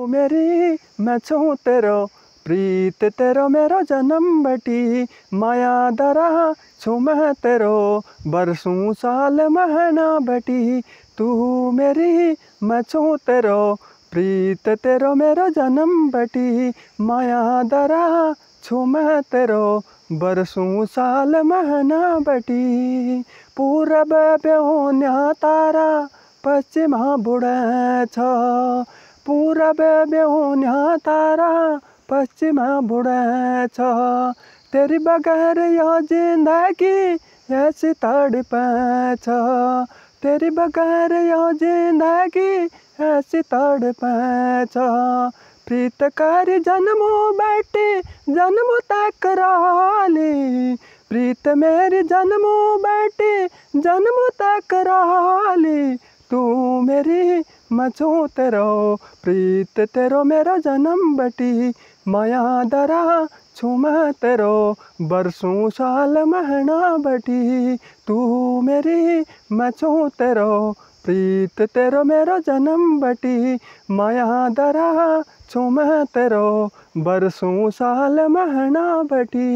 मेरी मैं छूं तेरो प्रीत तेरो मेरो जन्म बटी माया दरा छू मैं तेरो बरसों साल महीना बटी। तू मेरी मैं छूं तेरो प्रीत तेरो मेरो जन्म बटी माया दरा छू मैं तेरो बरसों साल महीना बटी। पूरब बेहोन्या तारा पश्चिमा बुड़े छ पूरब बेहोन्या तारा पश्चिमा बुड़े छ। तेरी बगैर यह जिंदगी ऐसी तड़पे छ तेरी बगैर यह जिंदगी ऐसी तड़पे छ। प्रीत कर जन्मो बेटी जन्म तक राली प्रीत मेरी जन्मो बेटी जन्म तक राली। तू मेरी मैं छूं तेरो प्रीत तेरो मेरो जन्म बटी माया दरा छू मैं तेरो बरसों साल महीना बटी। तू मेरी मैं छूं तेरो प्रीत तेरो मेरो जन्म बटी माया दरा छू मैं तेरो बरसों साल महीना बटी।